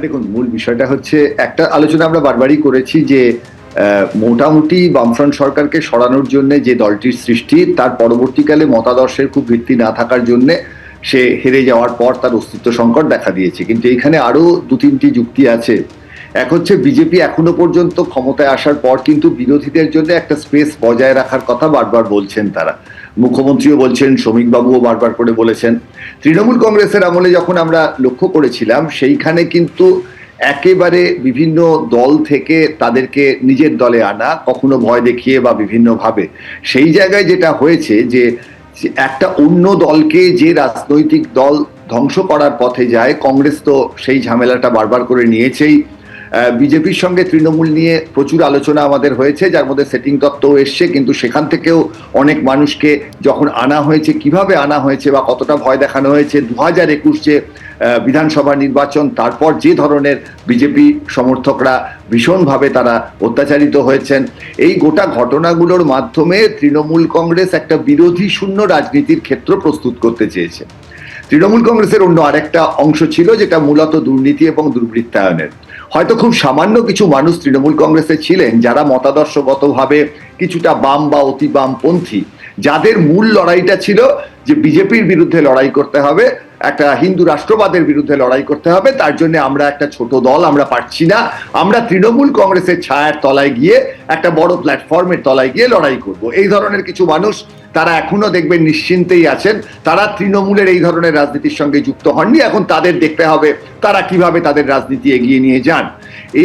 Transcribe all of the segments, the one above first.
দেখুন, মূল বিষয়টা হচ্ছে একটা আলোচনা আমরা বারবারই করেছি যে মোটামুটি বামফ্রন্ট সরকারকে সরানোর জন্য যে দলটির সৃষ্টি, তার পরবর্তীকালে মতাদর্শের খুব ভিত্তি না থাকার জন্য সে হেরে যাওয়ার পর তার অস্তিত্ব সংকট দেখা দিয়েছে। কিন্তু এখানে আরো দু তিনটি যুক্তি আছে। এক হচ্ছে, বিজেপি এখনো পর্যন্ত ক্ষমতায় আসার পর কিন্তু বিরোধীদের জন্য একটা স্পেস বজায় রাখার কথা বারবার বলছেন তারা। মুখ্যমন্ত্রীও বলছেন, শ্রমিকবাবুও বারবার করে বলেছেন। তৃণমূল কংগ্রেসের আমলে যখন আমরা লক্ষ্য করেছিলাম, সেইখানে কিন্তু একেবারে বিভিন্ন দল থেকে তাদেরকে নিজের দলে আনা, কখনো ভয় দেখিয়ে বা বিভিন্নভাবে। সেই জায়গায় যেটা হয়েছে যে একটা অন্য দলকে যে রাজনৈতিক দল ধ্বংস করার পথে যায়, কংগ্রেস তো সেই ঝামেলাটা বারবার করে নিয়েছেই। বিজেপির সঙ্গে তৃণমূল নিয়ে প্রচুর আলোচনা আমাদের হয়েছে, যার মধ্যে সেটিং তত্ত্বও এসছে, কিন্তু সেখান থেকেও অনেক মানুষকে যখন আনা হয়েছে, কিভাবে আনা হয়েছে বা কতটা ভয় দেখানো হয়েছে, 2021 যে বিধানসভা নির্বাচন, তারপর যে ধরনের বিজেপি সমর্থকরা ভীষণভাবে তারা অত্যাচারিত হয়েছেন, এই গোটা ঘটনাগুলোর মাধ্যমে তৃণমূল কংগ্রেস একটা বিরোধী শূন্য রাজনীতির ক্ষেত্র প্রস্তুত করতে চেয়েছে। তৃণমূল কংগ্রেসের অন্য আরেকটা অংশ ছিল যেটা মূলত দুর্নীতি এবং দুর্বৃত্তায়নের। হয়তো খুব সামান্য কিছু মানুষ তৃণমূল কংগ্রেসে ছিলেন যারা মতাদর্শগতভাবে কিছুটা বাম বা অতি বামপন্থী, যাদের মূল লড়াইটা ছিল যে বিজেপির বিরুদ্ধে লড়াই করতে হবে, একটা হিন্দু রাষ্ট্রবাদের বিরুদ্ধে লড়াই করতে হবে। তার জন্য আমরা একটা ছোট দল, আমরা পারছি না, আমরা তৃণমূল কংগ্রেসের ছায়ার তলায় গিয়ে, একটা বড় প্ল্যাটফর্মের তলায় গিয়ে লড়াই করব। এই ধরনের কিছু মানুষ তারা এখনো দেখবেন নিশ্চিন্তেই আছেন, তারা তৃণমূলের এই ধরনের রাজনীতির সঙ্গে যুক্ত হননি। এখন তাদের দেখতে হবে তারা কিভাবে তাদের রাজনীতি এগিয়ে নিয়ে যান।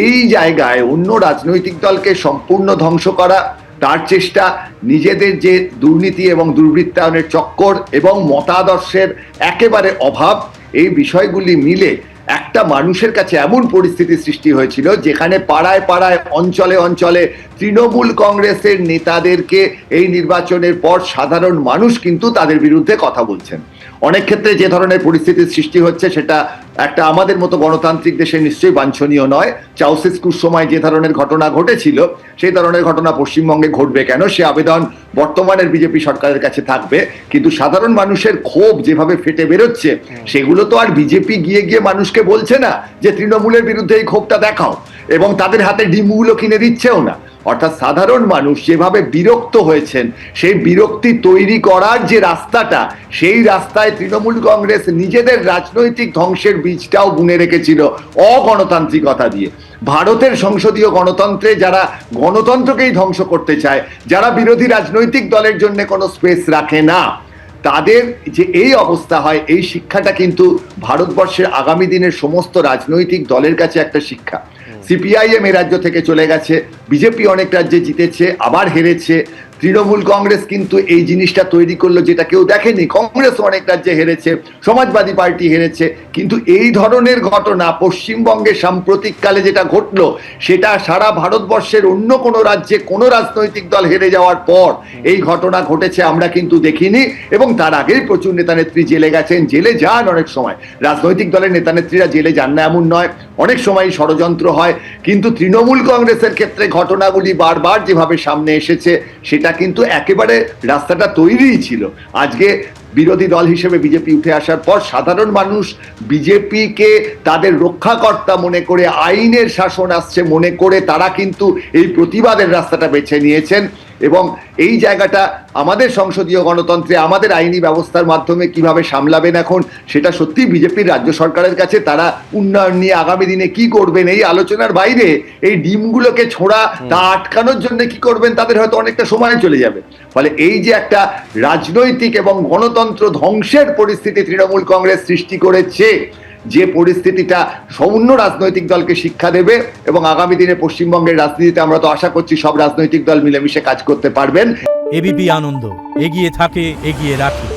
এই জায়গায় অন্য রাজনৈতিক দলকে সম্পূর্ণ ধ্বংস করা, তার চেষ্টা, নিজেদের যে দুর্নীতি এবং দুর্বৃত্তায়নের চক্কর এবং মতাদর্শের একেবারে অভাব, এই বিষয়গুলি মিলে একটা মানুষের কাছে এমন পরিস্থিতি সৃষ্টি হয়েছিল যেখানে পাড়ায় পাড়ায়, অঞ্চলে অঞ্চলে তৃণমূল কংগ্রেসের নেতাদেরকে এই নির্বাচনের পর সাধারণ মানুষ কিন্তু তাদের বিরুদ্ধে কথা বলছেন। অনেক ক্ষেত্রে যে ধরনের পরিস্থিতির সৃষ্টি হচ্ছে সেটা একটা আমাদের মতো গণতান্ত্রিক দেশে নিশ্চয়ই বাঞ্ছনীয় নয়। চাউসেস্কুর সময় যে ধরনের ঘটনা ঘটেছিল, সেই ধরনের ঘটনা পশ্চিমবঙ্গে ঘটবে কেন, সে আবেদন বর্তমানের বিজেপি সরকারের কাছে থাকবে। কিন্তু সাধারণ মানুষের ক্ষোভ যেভাবে ফেটে বেরোচ্ছে, সেগুলো তো আর বিজেপি গিয়ে গিয়ে মানুষকে বলছে না যে তৃণমূলের বিরুদ্ধে এই ক্ষোভটা দেখাও, এবং তাদের হাতে ডিমগুলো কিনে দিচ্ছেও না। অর্থাৎ সাধারণ মানুষ যেভাবে বিরক্ত হয়েছেন, সেই বিরক্তি তৈরি করার যে রাস্তাটা, সেই রাস্তায় তৃণমূল কংগ্রেস নিজেদের রাজনৈতিক ধ্বংসের বীজটাও বুনে রেখেছিল অগণতান্ত্রিকতা দিয়ে। ভারতের সংসদীয় গণতন্ত্রে যারা গণতন্ত্রকেই ধ্বংস করতে চায়, যারা বিরোধী রাজনৈতিক দলের জন্য কোনো স্পেস রাখে না, তাদের যে এই অবস্থা হয়, এই শিক্ষাটা কিন্তু ভারতবর্ষের আগামী দিনের সমস্ত রাজনৈতিক দলের কাছে একটা শিক্ষা। সিপিআইএম এ রাজ্য থেকে চলে গেছে, বিজেপি অনেক রাজ্যে জিতেছে, আবার হেরেছে। তৃণমূল কংগ্রেস কিন্তু এই জিনিসটা তৈরি করলো যেটা কেউ দেখেনি, কংগ্রেস অনেক রাজ্যে হেরেছে, সমাজবাদী পার্টি হেরেছে। কিন্তু এই ধরনের ঘটনা পশ্চিমবঙ্গে সাম্প্রতিককালে যেটা ঘটলো, সেটা সারা ভারতবর্ষের অন্য কোনো রাজ্যে কোনো রাজনৈতিক দল হেরে যাওয়ার পর এই ঘটনা ঘটেছে আমরা কিন্তু দেখিনি। এবং তার আগেই প্রচুর নেতানেত্রী জেলে গেছেন, জেলে যান অনেক সময়। রাজনৈতিক দলের নেতানেত্রীরা জেলে যান না এমন নয়, অনেক সময় ষড়যন্ত্র হয়। কিন্তু তৃণমূল কংগ্রেসের ক্ষেত্রে ঘটনাগুলি বারবার যেভাবে সামনে এসেছে, সেটা কিন্তু একেবারে রাস্তাটা তৈরিই ছিল। আজকে বিরোধী দল হিসেবে বিজেপি উঠে আসার পর সাধারণ মানুষ বিজেপিকে তাদের রক্ষাকর্তা মনে করে, আইনের শাসন আসছে মনে করে তারা কিন্তু এই প্রতিবাদের রাস্তাটা বেছে নিয়েছেন। এবং এই জায়গাটা আমাদের সংসদীয় গণতন্ত্রে, আমাদের আইনি ব্যবস্থার মাধ্যমে কিভাবে সামলাবেন এখন, সেটা সত্যি বিজেপির রাজ্য সরকারের কাছে। তারা উন্নয়ন নিয়ে আগামী দিনে কি করবেন এই আলোচনার বাইরে এই ডিমগুলোকে ছোড়া, তা আটকানোর জন্য কি করবেন, তাদের হয়তো অনেকটা সময় চলে যাবে। ফলে এই যে একটা রাজনৈতিক এবং গণতন্ত্র ধ্বংসের পরিস্থিতি তৃণমূল কংগ্রেস সৃষ্টি করেছে, যে পরিস্থিতিটা অন্য রাজনৈতিক দলকে শিক্ষা দেবে। এবং আগামী দিনে পশ্চিমবঙ্গের রাজনীতিতে আমরা তো আশা করছি সব রাজনৈতিক দল মিলেমিশে কাজ করতে পারবেন। এবিপি আনন্দ, এগিয়ে থাকে, এগিয়ে রাখে।